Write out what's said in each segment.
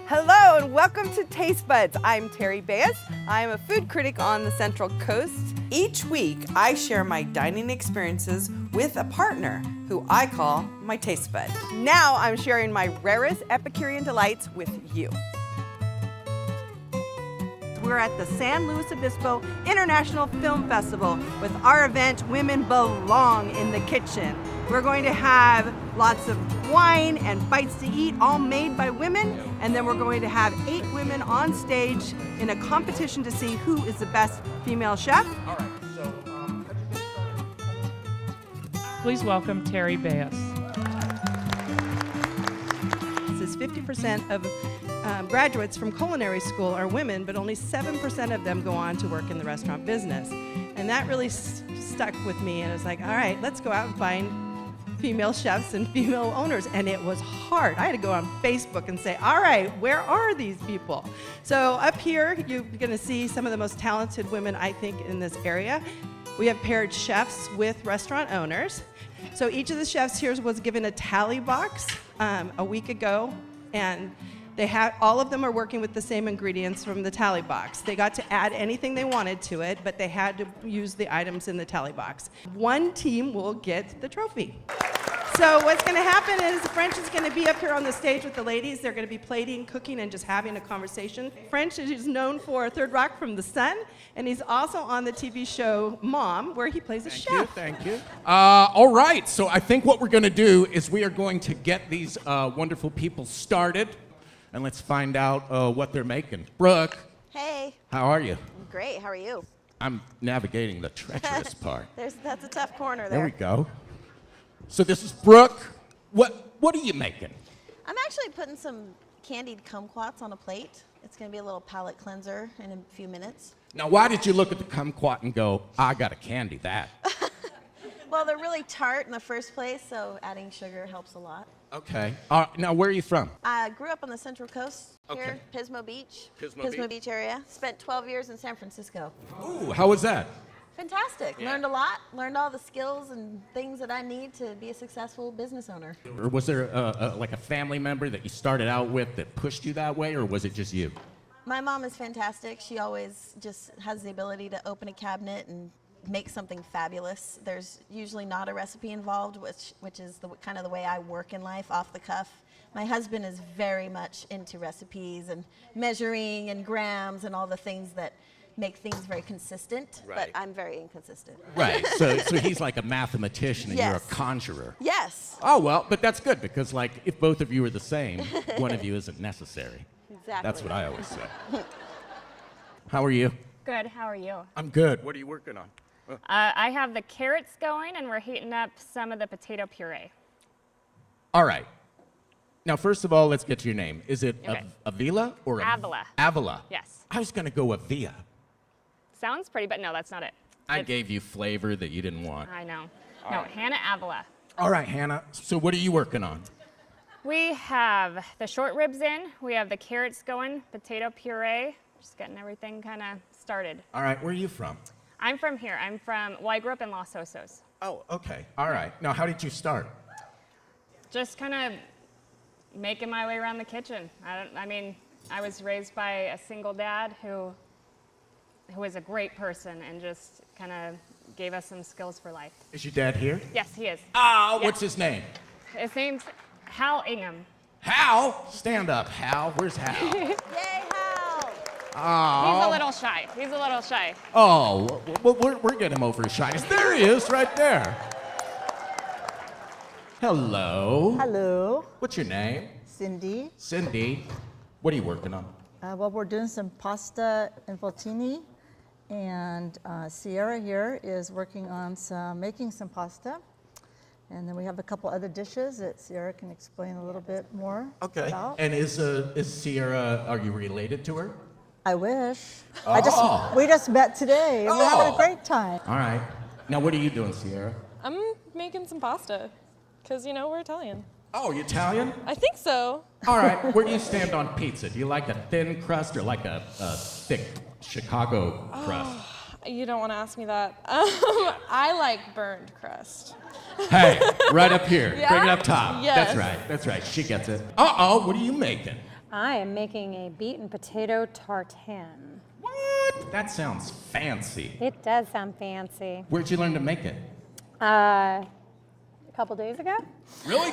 Hello and welcome to Tastebuds. I'm Teri Bayus. I'm a food critic on the Central Coast. Each week, I share my dining experiences with a partner who I call my taste bud. Now I'm sharing my rarest Epicurean delights with you. We're at the San Luis Obispo International Film Festival with our event, Women Belong in the Kitchen. We're going to have lots of wine and bites to eat, all made by women, and then we're going to have 8 women on stage in a competition to see who is the best female chef. All right, so let's get started. Please welcome Teri Bayus. This is 50% of graduates from culinary school are women, but only 7% of them go on to work in the restaurant business. And that really stuck with me, and it's like, all right, let's go out and find female chefs and female owners. And it was hard. I had to go on Facebook and say, all right, where are these people? So up here, you're gonna see some of the most talented women, I think, in this area. We have paired chefs with restaurant owners. So each of the chefs here was given a tally box a week ago, and all of them are working with the same ingredients from the tally box. They got to add anything they wanted to it, but they had to use the items in the tally box. One team will get the trophy. So what's gonna happen is French is gonna be up here on the stage with the ladies. They're gonna be plating, cooking, and just having a conversation. French is known for Third Rock from the Sun, and he's also on the TV show Mom, where he plays a chef. Thank you. All right, so I think what we're gonna do is we are going to get these wonderful people started, and let's find out what they're making. Brooke. Hey. How are you? I'm great. How are you? I'm navigating the treacherous part. That's a tough corner There there. we go. So this is Brooke. What are you making? I'm actually putting some candied kumquats on a plate. It's going to be a little palate cleanser in a few minutes. Now, why did you look at the kumquat and go, I gotta candy that? Well, they're really tart in the first place, so adding sugar helps a lot. Okay. Now, where are you from? I grew up on the Central Coast here, Okay. Pismo Beach. Pismo Beach area. Spent 12 years in San Francisco. Ooh, how was that? Fantastic. Yeah. Learned a lot. Learned all the skills and things that I need to be a successful business owner. Or was there like a family member that you started out with that pushed you that way, or was it just you? My mom is fantastic. She always just has the ability to open a cabinet and make something fabulous. There's usually not a recipe involved, which is kind of the way I work in life, off the cuff. My husband is very much into recipes and measuring and grams and all the things that make things very consistent, Right. but I'm very inconsistent. Right. So he's like a mathematician and you're a Yes. conjurer. Yes, Oh, well, but that's good because, like, if both of you are the same, one of you isn't necessary. exactly. That's what I always say. How are you? Good, how are you? I'm good. What are you working on? I have the carrots going and we're heating up some of the potato puree. All right. Now, first of all, let's get to your name. Is it Okay. Avila or Avila. Avila. Yes. I was going to go Avia. Sounds pretty, but no, that's not it. I It's- gave you flavor that you didn't want. I know. No, Hannah Avila. All right, Hannah. So what are you working on? We have the short ribs in, we have the carrots going, potato puree, just getting everything kind of started. All right, where are you from? I'm from here. I grew up in Los Osos. Oh, okay. All right. Now, how did you start? Just kind of making my way around the kitchen. I was raised by a single dad who is a great person and just kind of gave us some skills for life. Is your dad here? Yes, he is. Oh, Yeah. what's his name? His name's Hal Ingham. Hal? Stand up, Hal. Where's Hal? Yay, Hal! He's Oh. a little shy. He's a little shy. Oh, we're getting him over his shyness. There he is, right there. Hello. Hello, What's your name? Cindy. Cindy. What are you working on? Well, we're doing some pasta and voltini, and Sierra here is working on making some pasta. And then we have a couple other dishes that Sierra can explain a little bit more about. And is Sierra, are you related to her? I wish. Oh. We just met today, and we're having Oh. a great time. All right. Now, what are you doing, Sierra? I'm making some pasta, because, we're Italian. Oh, you Italian? I think so. All right. Where do you stand on pizza? Do you like a thin crust or like a thick Chicago crust? You don't want to ask me that. I like burned crust. Hey, right up here. Yeah? Bring it up top. Yes. That's right. That's right. She gets it. Uh-oh, what are you making? I am making a beet potato tartane. What? That sounds fancy. It does sound fancy. Where'd you learn to make it? A couple days ago. Really?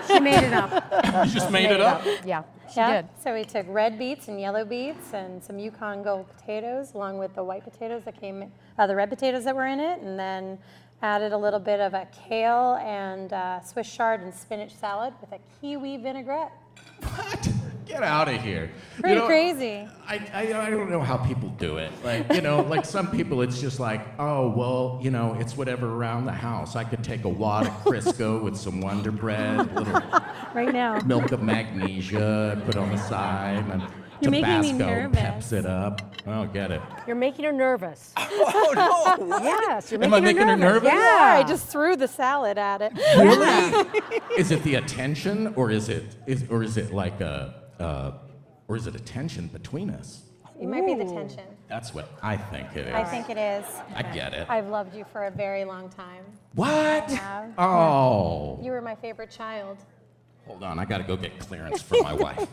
She made it up. You just made it up? Yeah, she Yeah. did. So we took red beets and yellow beets and some Yukon Gold potatoes, along with the white potatoes that came, the red potatoes that were in it, and then added a little bit of a kale and Swiss chard and spinach salad with a kiwi vinaigrette. What? Get out of here. Pretty crazy. I don't know how people do it. Like, you know, like some people, it's just like, oh, well, you know, it's whatever around the house. I could take a wad of Crisco with some Wonder Bread, a little Right now. milk of magnesia, put on the side, and You're making me Tabasco nervous. peps it up. I don't get it. You're making her nervous. Oh, no. Yes, you're Am I making her nervous? Yeah, I just threw the salad at it. Really? Is it the attention, or is it like or is it a tension between us? It might be the tension. That's what I think it is. I think it is. I get it. I've loved you for a very long time. What? Yeah. Oh. You were my favorite child. Hold on, I gotta go get clearance for my wife.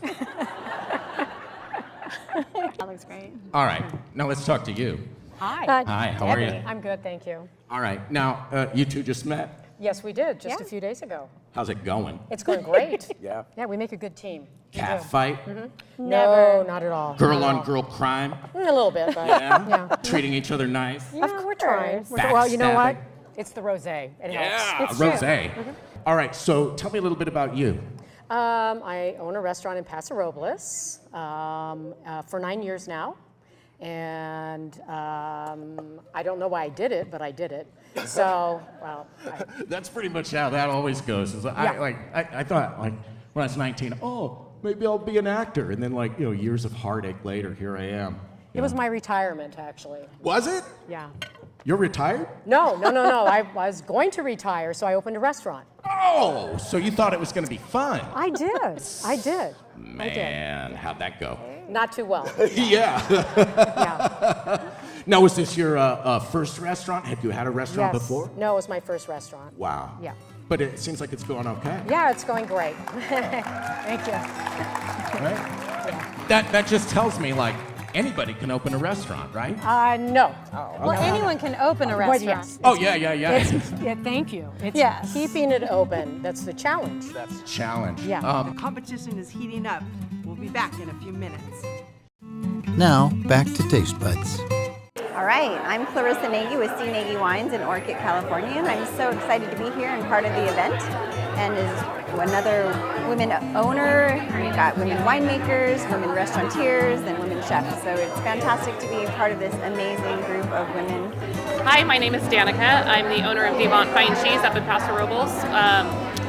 That looks great. All right, now let's talk to you. Hi. Hi, how are you? I'm good, thank you. All right, now you two just met. Yes, we did, just Yeah. a few days ago. How's it going? It's going great. Yeah. Yeah, we make a good team. We Cat do. fight? No, not at all. Girl Not at on all. girl crime? A little bit, but Yeah? Treating each other nice? Of course, we're trying. Well, you know what? Backstabbing? It's the rosé. It Yeah, helps. It's true. rosé. All right, so tell me a little bit about you. I own a restaurant in Paso Robles for 9 years now. And I don't know why I did it, but I did it. So, well, That's pretty much how that always goes. Is I thought, like, when I was 19, oh, maybe I'll be an actor. And then, like, you know, years of heartache later, here I am. it was my retirement, actually. Was it? Yeah. You're retired? No. I was going to retire, so I opened a restaurant. Oh, so you thought it was going to be fun. I did. I did. Man, how'd that go? Not too well. Yeah. Yeah. Now, was this your first restaurant? Had you had a restaurant Yes. before? No, it was my first restaurant. Wow. Yeah. But it seems like it's going okay. Yeah, it's going great. Thank you. Right? That just tells me, like, anybody can open a restaurant, right? No. Well, anyone can open a Well, restaurant. yes. Oh, yeah. Yeah, thank you. It's Yes. keeping it open. That's the challenge. That's a challenge. Yeah. Competition is heating up. We'll be back in a few minutes. Now, back to Tastebuds. All right, I'm Clarissa Nagy with C. Nagy Wines in Orchid, California, and I'm so excited to be here and part of the event. And as another women owner, we've got women winemakers, women restaurateurs, and women chefs. So it's fantastic to be part of this amazing group of women. Hi, my name is Danica. I'm the owner of Vivant Fine Cheese up in Paso Robles.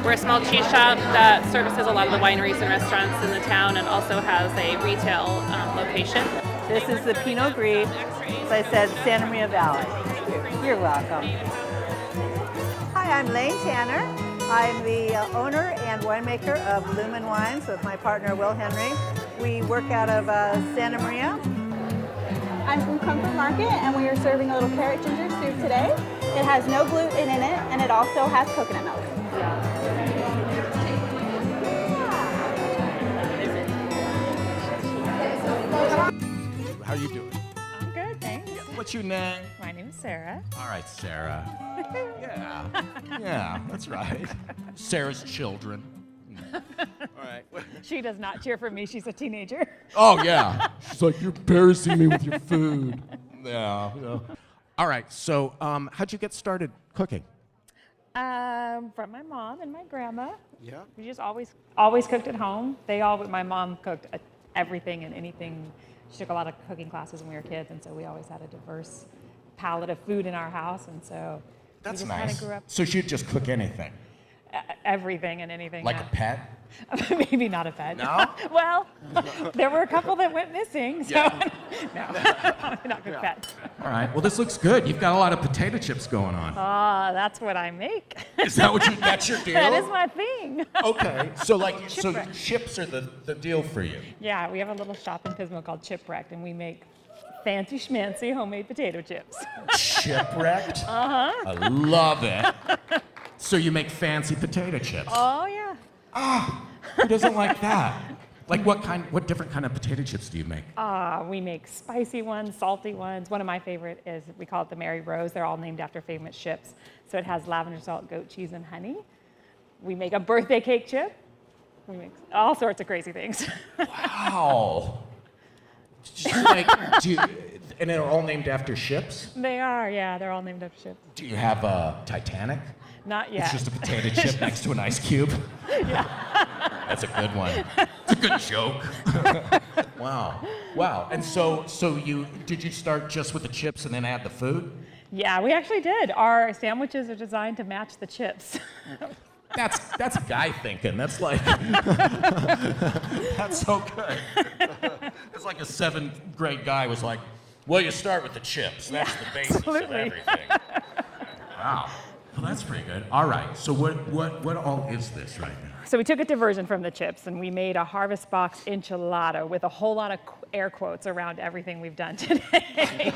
We're a small cheese shop that services a lot of the wineries and restaurants in the town and also has a retail location. This is the Pinot Gris, as I said, Santa Maria Valley. You're welcome. Hi, I'm Lane Tanner. I'm the owner and winemaker of Lumen Wines with my partner Will Henry. We work out of Santa Maria. I'm from Comfort Market and we are serving a little carrot ginger soup today. It has no gluten in it and it also has coconut milk. How you doing? I'm good, thanks. What's your name? My name is Sarah. All right, Sarah. Yeah, that's right. Sarah's children. All right. She does not cheer for me. She's a teenager. Oh, yeah. She's like, you're embarrassing me with your food. Yeah. All right, so how'd you get started cooking? From my mom and my grandma. Yeah. We just always cooked at home. My mom cooked everything and anything. She took a lot of cooking classes when we were kids, and so we always had a diverse palette of food in our house, and so That's we just nice. kind of grew up So she'd just cook anything? everything and anything. Like a pet? Maybe not a pet. No? Well, there were a couple that went missing, so no, not good pets. All right, well, this looks good. You've got a lot of potato chips going on. That's what I make. Is that that's your deal? That is my thing. Okay, so Chipwreck. chips are the deal for you. Yeah, we have a little shop in Pismo called Chipwrecked, and we make fancy schmancy homemade potato chips. Chipwrecked? Uh-huh. I love it. So you make fancy potato chips. Oh, yeah. Who doesn't like that? Like what different kind of potato chips do you make? We make spicy ones, salty ones. One of my favorite is, we call it the Mary Rose. They're all named after famous ships. So it has lavender salt, goat cheese, and honey. We make a birthday cake chip. We make all sorts of crazy things. Wow. And they're all named after ships? They are, yeah. They're all named after ships. Do you have a Titanic? Not yet. It's just a potato chip next to an ice cube? Yeah. That's a good one. It's a good joke. Wow. And so did you start just with the chips and then add the food? Yeah, we actually did. Our sandwiches are designed to match the chips. That's guy thinking. That's like, that's so good. It's like a 7th grade guy was like, well, you start with the chips. That's the basis of everything. Wow. Well, that's pretty good. All right. So what all is this right now? So we took a diversion from the chips and we made a Harvest Box enchilada with a whole lot of air quotes around everything we've done today.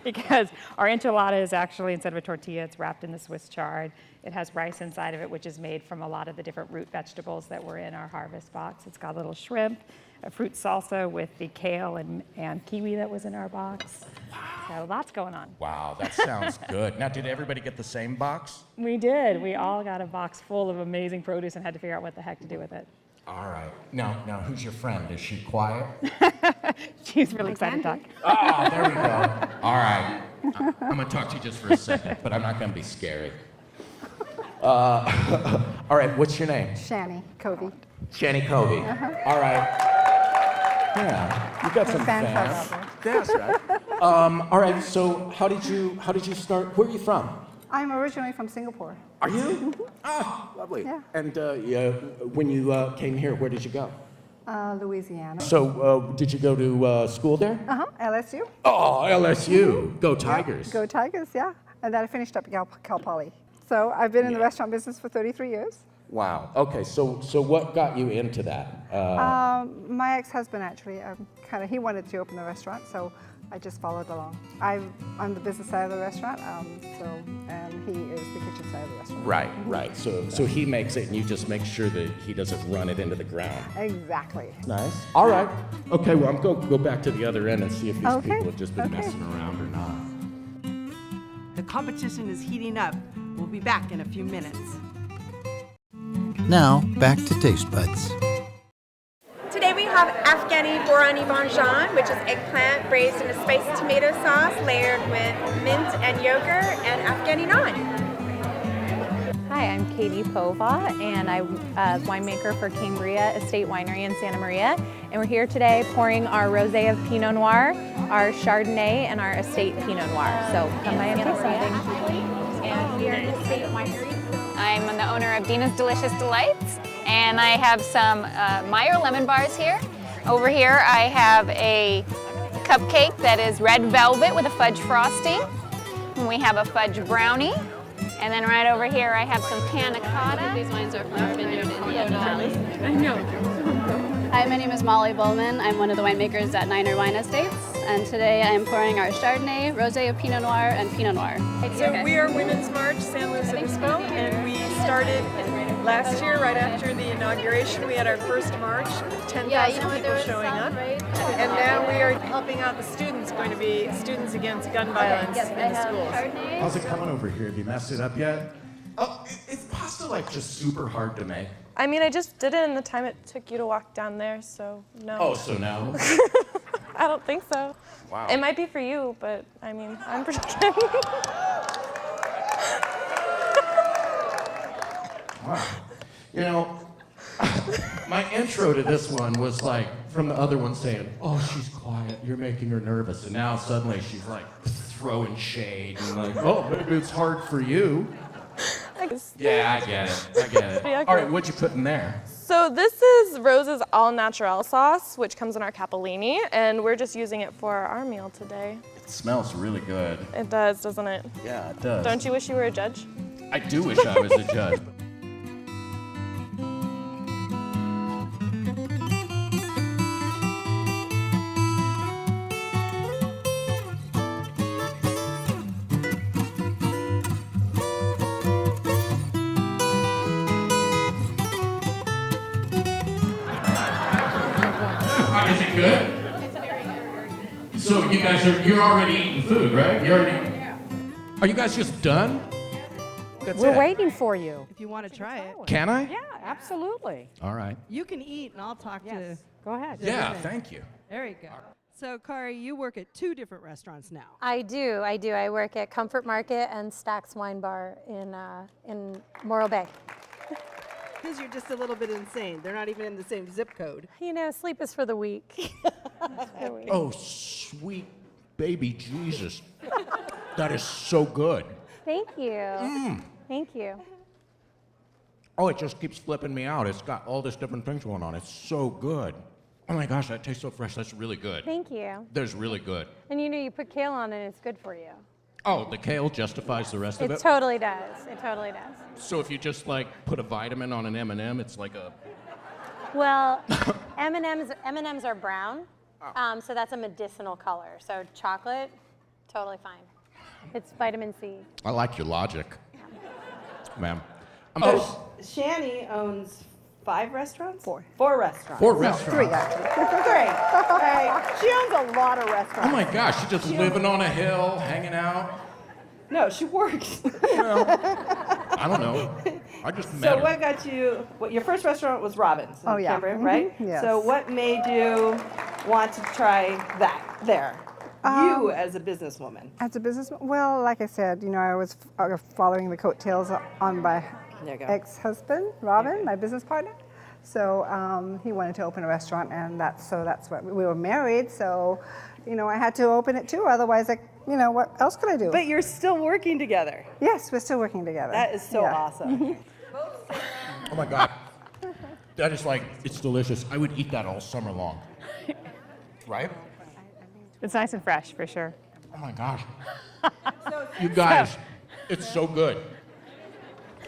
Because our enchilada is actually, instead of a tortilla, it's wrapped in the Swiss chard. It has rice inside of it, which is made from a lot of the different root vegetables that were in our Harvest Box. It's got a little shrimp, a fruit salsa with the kale and kiwi that was in our box. So lots going on. Wow, that sounds good. Now, did everybody get the same box? We did. We all got a box full of amazing produce and had to figure out what the heck to do with it. All right. Now, who's your friend? Is she quiet? She's really excited to talk. Oh, there we go. All right. I'm going to talk to you just for a second, but I'm not going to be scary. All right, what's your name? Shani Covey. Shani Covey. All right. Yeah, you've got some fans. That's right. All right. So, how did you start? Where are you from? I'm originally from Singapore. Are you? Oh, lovely. Yeah. And when you came here, where did you go? Louisiana. So, did you go to school there? LSU. Oh, LSU. Go Tigers. Yeah, go Tigers, yeah. And then I finished up at Cal Poly. So I've been in the restaurant business for 33 years. Wow. Okay. So what got you into that? My ex-husband actually, he wanted to open the restaurant, so I just followed along. I'm the business side of the restaurant, and he is the kitchen side of the restaurant. Right. Right. So he makes it, and you just make sure that he doesn't run it into the ground. Exactly. Nice. All right. Okay. Well, I'm going to go back to the other end and see if these people have just been messing around or not. The competition is heating up. We'll be back in a few minutes. Now, back to Tastebuds. Today we have Afghani Borani Marjan, which is eggplant braised in a spicy tomato sauce layered with mint and yogurt and Afghani naan. Hi, I'm Katie Pova, and I'm a winemaker for Cambria Estate Winery in Santa Maria. And we're here today pouring our Rosé of Pinot Noir, our Chardonnay, and our Estate Pinot Noir. So come by and taste something. And we are an Estate Winery. I'm the owner of Dina's Delicious Delights, and I have some Meyer lemon bars here. Over here I have a cupcake that is red velvet with a fudge frosting. And we have a fudge brownie. And then right over here I have some panna cotta. These wines are from vineyard in the Valley. I know. Hi, my name is Molly Bowman. I'm one of the winemakers at Niner Wine Estates, and today I am pouring our Chardonnay, Rosé of Pinot Noir, and Pinot Noir. So we are Women's March San Luis Obispo, and we started last year right after the inauguration. We had our first march with 10,000 people showing up, and now we are helping out the students, going to be Students Against Gun Violence in the schools. How's it coming over here? Have you messed it up yet? Oh, is pasta like just super hard to make? I mean, I just did it in the time it took you to walk down there, so no. Oh, so no? I don't think so. Wow. It might be for you, but I mean, I'm pretty good. Wow. You know, my intro to this one was like from the other one saying, oh, she's quiet, you're making her nervous. And now suddenly she's like throwing shade and like, oh, maybe it's hard for you. Yeah, I get it. Yeah, All right, what'd you put in there? So this is Rose's all natural sauce, which comes in our capellini, and we're just using it for our meal today. It smells really good. It does, doesn't it? Yeah, it does. Don't you wish you were a judge? I do wish I was a judge. Is it good? So you guys you're already eating food, right? Are you guys just done? That's We're it? waiting for you. If you want to try it. Can I? Yeah, absolutely. All right. You can eat, and I'll talk to. Go ahead. Yeah, thank you. There you go. So, Kari, you work at 2 different restaurants now. I do. I work at Comfort Market and Stack's Wine Bar in Morro Bay. Because you're just a little bit insane. They're not even in the same zip code. You know, sleep is for the weak. Oh, sweet baby Jesus. That is so good. Thank you. Thank you. Oh, it just keeps flipping me out. It's got all this different things going on. It's so good. Oh my gosh, that tastes so fresh. That's really good. Thank you. That's really good. And you know, you put kale on and it's good for you. Oh, the kale justifies the rest of it? It totally does. It totally does. So if you just like put a vitamin on an M&M, it's like a... Well, M&Ms are brown, so that's a medicinal color. So chocolate, totally fine. It's vitamin C. I like your logic, ma'am. Shani owns 5 restaurants? 4 restaurants. 4 restaurants. 3, actually. 3. Right. She owns a lot of restaurants. Oh my gosh, she's just living on a hill, hanging out. No, she works. I don't know. I just met So her. what got you, your first restaurant was Robin's in Canberra, right? Yes. So what made you want to try that there? You as a businesswoman. As a businesswoman, well, like I said, you know, I was following the coattails on my ex-husband, Robin, my business partner. So he wanted to open a restaurant, and that's what we were married. So, you know, I had to open it too. Otherwise, what else could I do? But you're still working together. Yes, we're still working together. That is so awesome. Oh my God. That is like, it's delicious. I would eat that all summer long. Right? It's nice and fresh, for sure. Oh my gosh. You guys, it's so good.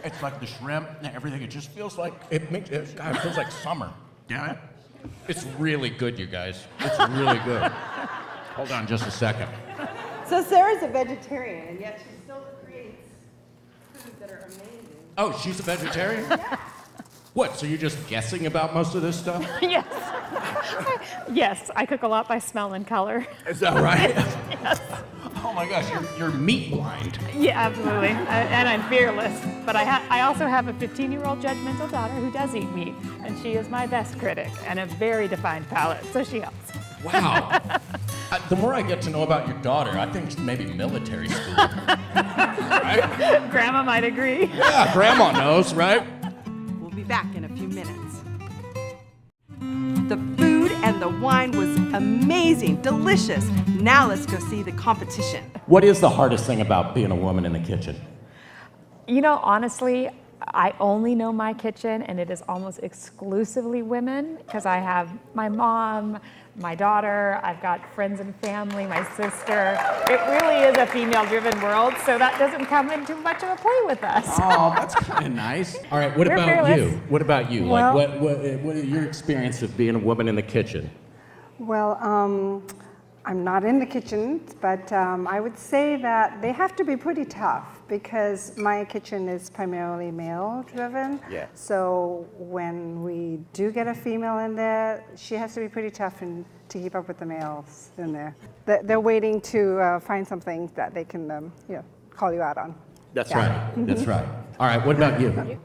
It's like the shrimp and everything. It just feels like, it feels like summer. Damn it. It's really good, you guys. It's really good. Hold on just a second. So Sarah's a vegetarian, and yet she still creates foods that are amazing. Oh, she's a vegetarian? What, so you're just guessing about most of this stuff? Yes. Yes, I cook a lot by smell and color. Is that right? Yes. Oh my gosh, you're meat blind. Yeah, absolutely. And I'm fearless. But I also have a 15-year-old judgmental daughter who does eat meat, and she is my best critic and a very defined palate, so she helps. Wow. The more I get to know about your daughter, I think maybe military school. Right? Grandma might agree. Yeah, Grandma knows, right? We'll be back in a few minutes. The food and the wine was amazing, delicious. Now let's go see the competition. What is the hardest thing about being a woman in the kitchen? You know, honestly, I only know my kitchen, and it is almost exclusively women, because I have my mom, my daughter, I've got friends and family, my sister. It really is a female-driven world, so that doesn't come into much of a play with us. Oh, that's kind of nice. All right, what We're about fearless. you? What about you? Well- Like, what is your experience of being a woman in the kitchen? Well, I'm not in the kitchen, but I would say that they have to be pretty tough because my kitchen is primarily male-driven. Yeah. So when we do get a female in there, she has to be pretty tough and to keep up with the males in there. They're waiting to find something that they can, call you out on. That's right. That's right. All right, what about you?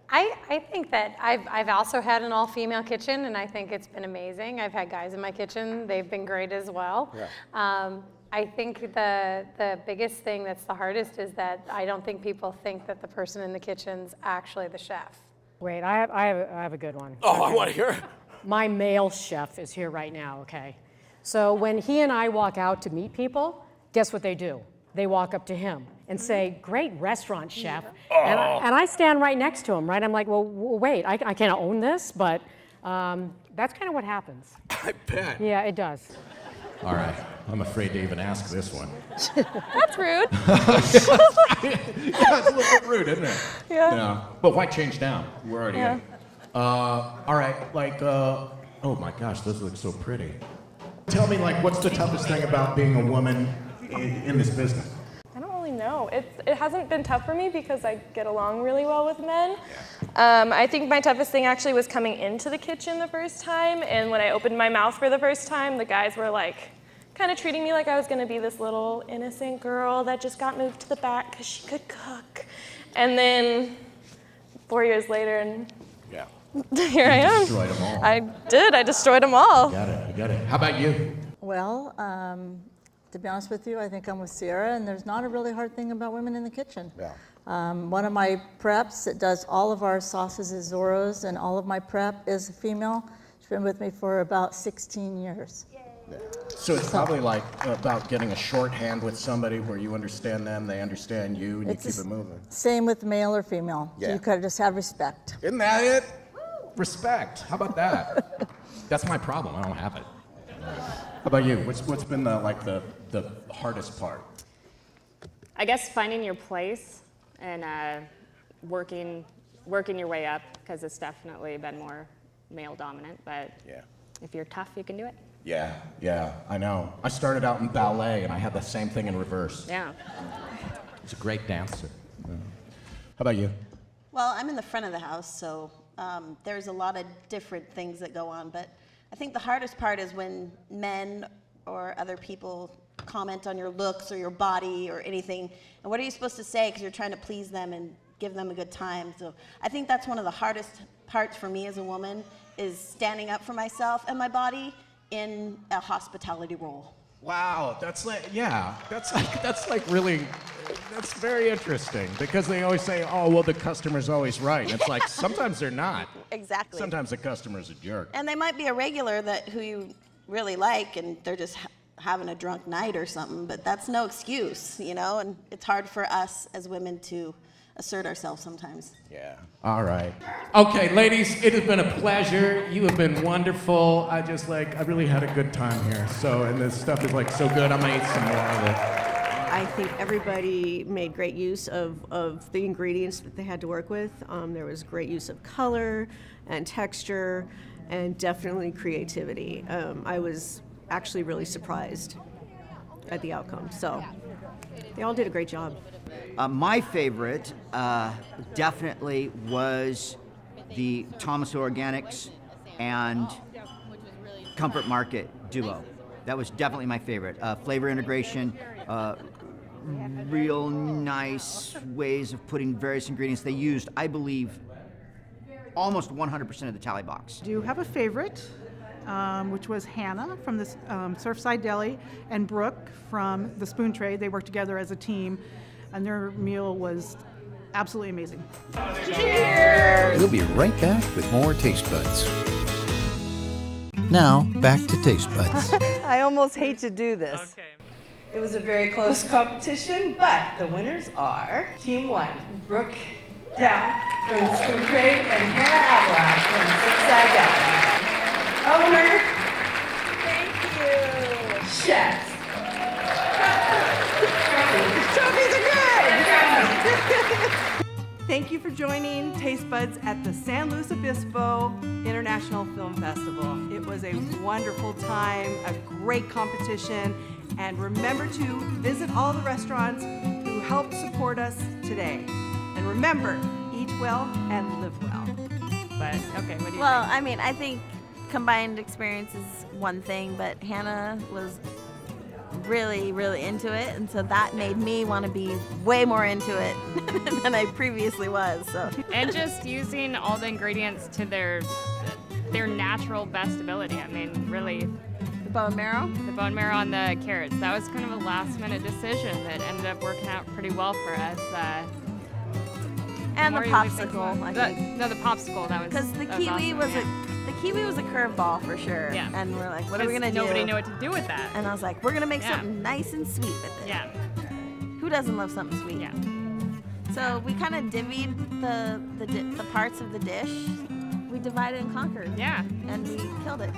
I think that I've also had an all-female kitchen, and I think it's been amazing. I've had guys in my kitchen; they've been great as well. Yeah. I think the biggest thing that's the hardest is that I don't think people think that the person in the kitchen's actually the chef. Wait, I have a good one. Oh, I want to hear it. My male chef is here right now, okay? So when he and I walk out to meet people, guess what they do? They walk up to him and say, "Great restaurant, chef." And I stand right next to him, right? I'm like, well, wait, I can't own this, but that's kind of what happens. I bet. Yeah, it does. All right, I'm afraid to even ask this one. That's rude. Yeah, it's a little bit rude, isn't it? Yeah. But why change now? We're already Yeah. in. All right, oh my gosh, those look so pretty. Tell me, what's the toughest thing about being a woman in this business? I don't really know. It hasn't been tough for me because I get along really well with men. I think my toughest thing actually was coming into the kitchen the first time, and when I opened my mouth for the first time, the guys were like, kind of treating me like I was gonna be this little innocent girl that just got moved to the back because she could cook. And then 4 years later, and Yeah. here I am. Destroyed them all. I did, I destroyed them all. You got it. How about you? Well, to be honest with you, I think I'm with Sierra, and there's not a really hard thing about women in the kitchen. Yeah. One of my preps that does all of our sauces is Zoro's, and all of my prep is a female. She's been with me for about 16 years. So it's probably like about getting a shorthand with somebody where you understand them, they understand you, and you keep it moving. Same with male or female. Yeah. You gotta just have respect. Isn't that it? Respect. How about that? That's my problem. I don't have it. How about you? What's been the hardest part? I guess finding your place and working your way up, because it's definitely been more male dominant. But if you're tough, you can do it. Yeah, I know. I started out in ballet, and I had the same thing in reverse. Yeah. He's a great dancer. Yeah. How about you? Well, I'm in the front of the house, so there's a lot of different things that go on, but I think the hardest part is when men or other people comment on your looks or your body or anything, and what are you supposed to say because you're trying to please them and give them a good time. So I think that's one of the hardest parts for me as a woman, is standing up for myself and my body in a hospitality role. Wow, that's very interesting, because they always say, oh, well, the customer's always right. And it's like, sometimes they're not. Exactly. Sometimes the customer's a jerk. And they might be a regular who you really like, and they're just having a drunk night or something, but that's no excuse, and it's hard for us as women to assert ourselves sometimes. Yeah. All right. Okay, ladies, it has been a pleasure. You have been wonderful. I really had a good time here. So, and this stuff is so good. I'm gonna eat some more of it. I think everybody made great use of the ingredients that they had to work with. There was great use of color and texture and definitely creativity. I was actually really surprised at the outcome. So they all did a great job. My favorite definitely was the Thomas Organics and Comfort Market duo. That was definitely my favorite. Flavor integration, real nice ways of putting various ingredients. They used, I believe, almost 100% of the Talley Box. Do have a favorite, which was Hannah from the Surfside Deli and Brooke from the Spoon Trade. They worked together as a team, and their meal was absolutely amazing. Cheers! We'll be right back with more Taste Buds. Now, back to Taste Buds. I almost hate to do this. Okay. It was a very close competition, but the winners are Team 1, Brooke Down from the Spoon Trade and Hannah Avila from Surfside Deli. Owner, thank you. Chefs. Trophies are good. Thank you for joining Taste Buds at the San Luis Obispo International Film Festival. It was a wonderful time, a great competition, and remember to visit all the restaurants who helped support us today. And remember, eat well and live well. But, okay, what do you think? Well, I mean, I think combined experience is one thing, but Hannah was really, really into it, and so that made me want to be way more into it than I previously was. So. And just using all the ingredients to their natural best ability. I mean, really. The bone marrow? The bone marrow on the carrots. That was kind of a last-minute decision that ended up working out pretty well for us. And the popsicle, I think. No, the popsicle. That was because the kiwi was a curveball for sure. Yeah. And we're like, what are we gonna do? Nobody knew what to do with that. And I was like, we're gonna make something nice and sweet with it. Yeah. Who doesn't love something sweet? Yeah. So we kind of divvied the parts of the dish. We divided and conquered. Yeah. And we killed it.